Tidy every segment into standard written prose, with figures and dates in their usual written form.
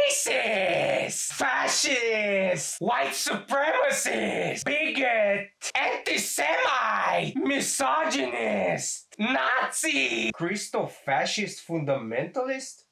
Racist! Fascist! White supremacist! Bigot! Antisemite! Misogynist! Nazi! Christo-fascist fundamentalist?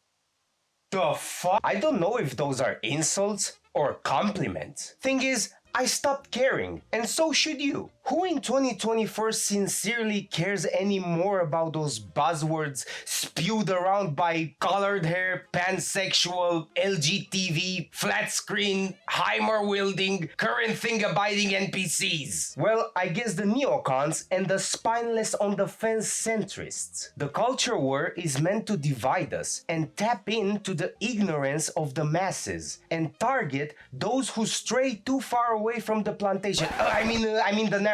The fuck? I don't know if those are insults or compliments. Thing is, I stopped caring, and so should you. Who in 2024 sincerely cares anymore about those buzzwords spewed around by colored hair, pansexual, LGTV, flat screen, Heimer-wielding, current thing-abiding NPCs? Well, I guess the neocons and the spineless on-the-fence centrists. The culture war is meant to divide us and tap into the ignorance of the masses and target those who stray too far away from the plantation. I mean the narrative.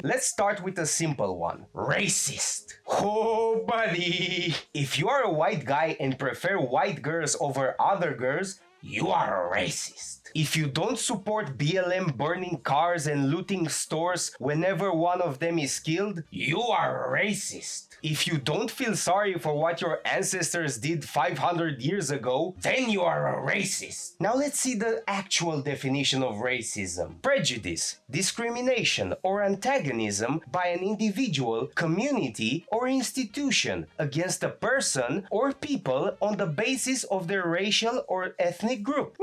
Let's start with a simple one. Racist. Oh, buddy. If you are a white guy and prefer white girls over other girls, you are a racist. If you don't support BLM burning cars and looting stores whenever one of them is killed, you are a racist. If you don't feel sorry for what your ancestors did 500 years ago, then you are a racist. Now let's see the actual definition of racism. Prejudice, discrimination, or antagonism by an individual, community, or institution against a person or people on the basis of their racial or ethnic group.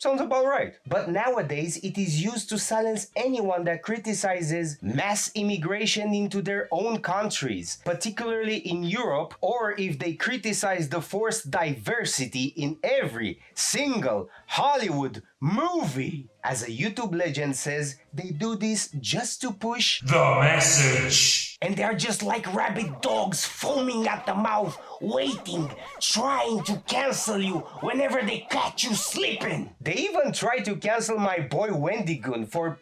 Sounds about right. But nowadays, it is used to silence anyone that criticizes mass immigration into their own countries, particularly in Europe, or if they criticize the forced diversity in every single Hollywood movie. As a YouTube legend says, they do this just to push the message. And they're just like rabid dogs foaming at the mouth, waiting, trying to cancel you whenever they catch you sleeping. They even tried to cancel my boy Wendigoon for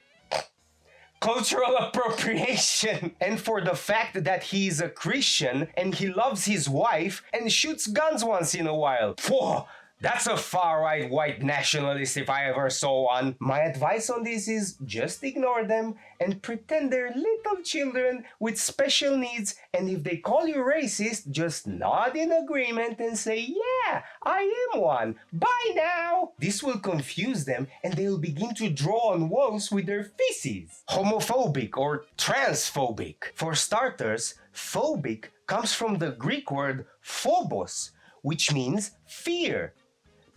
cultural appropriation and for the fact that he is a Christian and he loves his wife and shoots guns once in a while. Whoa! That's a far-right white nationalist if I ever saw one. My advice on this is just ignore them and pretend they're little children with special needs, and if they call you racist, just nod in agreement and say, yeah, I am one. Bye now. This will confuse them and they'll begin to draw on walls with their feces. Homophobic or transphobic. For starters, phobic comes from the Greek word phobos, which means fear.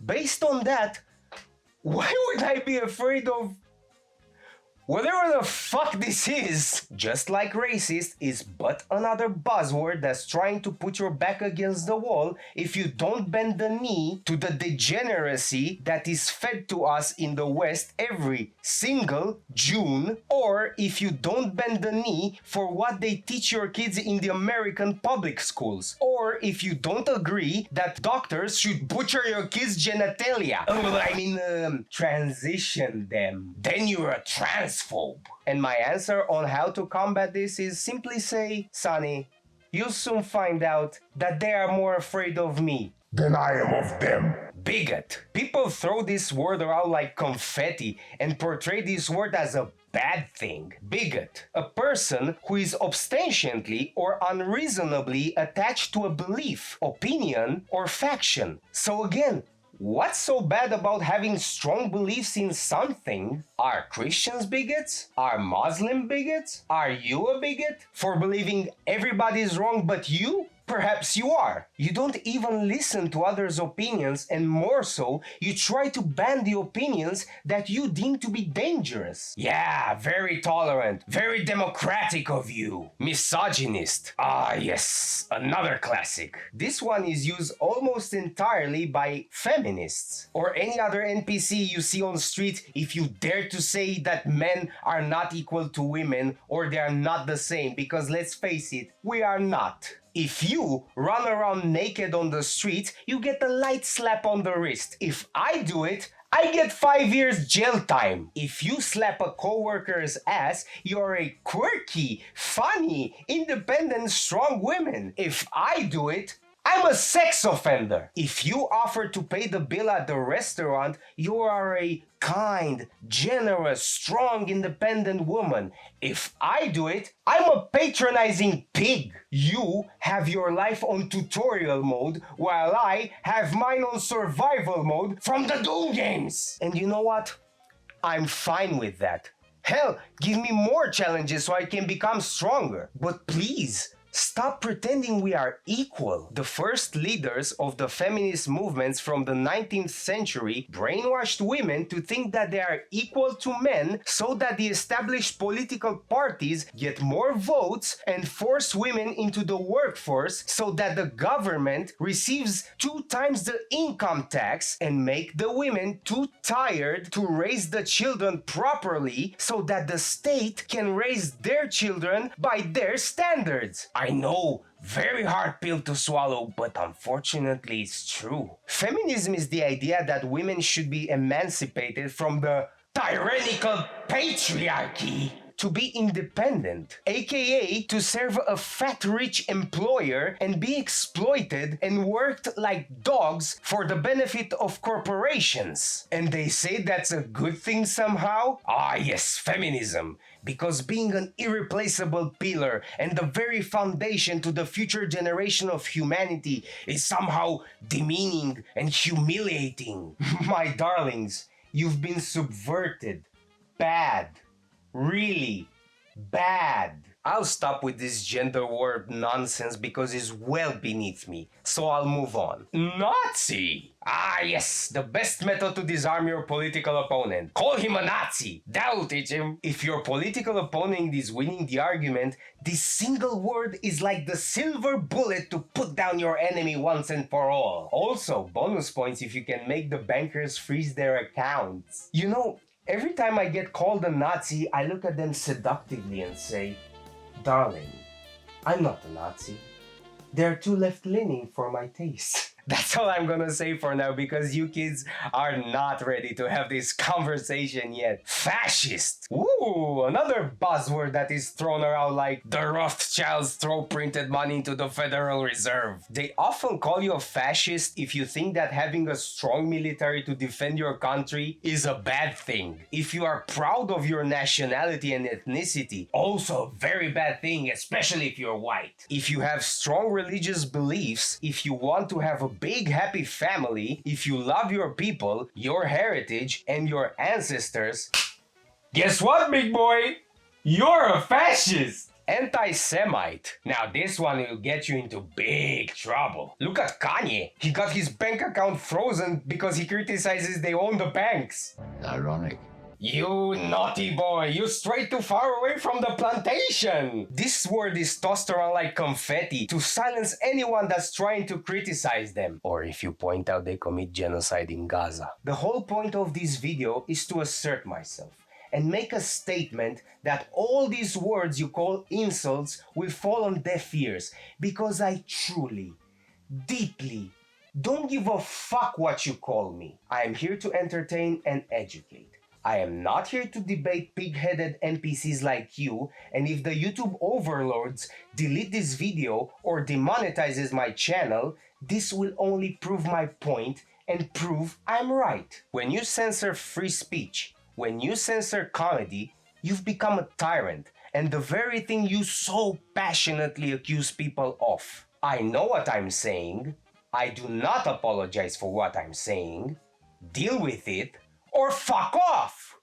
Based on that, why would I be afraid of whatever the fuck this is? Just like racist is but another buzzword that's trying to put your back against the wall if you don't bend the knee to the degeneracy that is fed to us in the West every single June, or if you don't bend the knee for what they teach your kids in the American public schools, or if you don't agree that doctors should butcher your kids' genitalia. Transition them. Then you're a transphobe. And my answer on how to combat this is simply say, Sonny, you'll soon find out that they are more afraid of me than I am of them. Bigot. People throw this word around like confetti and portray this word as a bad thing. Bigot. A person who is obstinately or unreasonably attached to a belief, opinion, or faction. So again, what's so bad about having strong beliefs in something? Are Christians bigots? Are Muslim bigots? Are you a bigot? For believing everybody's wrong but you? Perhaps you are. You don't even listen to others' opinions, and more so, you try to ban the opinions that you deem to be dangerous. Yeah, very tolerant, very democratic of you. Misogynist. Ah, yes, another classic. This one is used almost entirely by feminists or any other NPC you see on the street if you dare to say that men are not equal to women or they are not the same, because let's face it, we are not. If you run around naked on the street, you get a light slap on the wrist. If I do it, I get 5 years jail time. If you slap a coworker's ass, you're a quirky, funny, independent, strong woman. If I do it, I I'm a sex offender. If you offer to pay the bill at the restaurant, you are a kind, generous, strong, independent woman. If I do it, I'm a patronizing pig. You have your life on tutorial mode while I have mine on survival mode from the Doom games. And you know what? I'm fine with that. Hell, give me more challenges so I can become stronger. But please, stop pretending we are equal. The first leaders of the feminist movements from the 19th century brainwashed women to think that they are equal to men so that the established political parties get more votes and force women into the workforce so that the government receives 2 times the income tax and make the women too tired to raise the children properly so that the state can raise their children by their standards. I know, very hard pill to swallow, but unfortunately it's true. Feminism is the idea that women should be emancipated from the tyrannical patriarchy to be independent, aka to serve a fat rich employer and be exploited and worked like dogs for the benefit of corporations. And they say that's a good thing somehow? Ah yes, feminism. Because being an irreplaceable pillar and the very foundation to the future generation of humanity is somehow demeaning and humiliating. My darlings, you've been subverted. Bad. Really bad. I'll stop with this gender war nonsense because it's well beneath me, so I'll move on. Nazi! Ah yes, the best method to disarm your political opponent. Call him a Nazi. That'll teach him. If your political opponent is winning the argument, this single word is like the silver bullet to put down your enemy once and for all. Also, bonus points if you can make the bankers freeze their accounts. You know, every time I get called a Nazi, I look at them seductively and say, darling, I'm not a Nazi. They're too left-leaning for my taste. That's all I'm gonna say for now because you kids are not ready to have this conversation yet. Fascist! Ooh, another buzzword that is thrown around like the Rothschilds throw printed money into the Federal Reserve. They often call you a fascist if you think that having a strong military to defend your country is a bad thing. If you are proud of your nationality and ethnicity, also a very bad thing, especially if you're white. If you have strong religious beliefs, if you want to have a big happy family, if you love your people, your heritage, and your ancestors, guess what, big boy? You're a fascist! Antisemite. Now this one will get you into big trouble. Look at Kanye. He got his bank account frozen because he criticizes they own the banks. Ironic. You naughty boy, you strayed too far away from the plantation! This word is tossed around like confetti to silence anyone that's trying to criticize them. Or if you point out they commit genocide in Gaza. The whole point of this video is to assert myself and make a statement that all these words you call insults will fall on deaf ears because I truly, deeply, don't give a fuck what you call me. I am here to entertain and educate. I am not here to debate pig-headed NPCs like you, and if the YouTube overlords delete this video or demonetizes my channel, this will only prove my point and prove I'm right. When you censor free speech, when you censor comedy, you've become a tyrant, and the very thing you so passionately accuse people of. I know what I'm saying. I do not apologize for what I'm saying. Deal with it, or fuck off!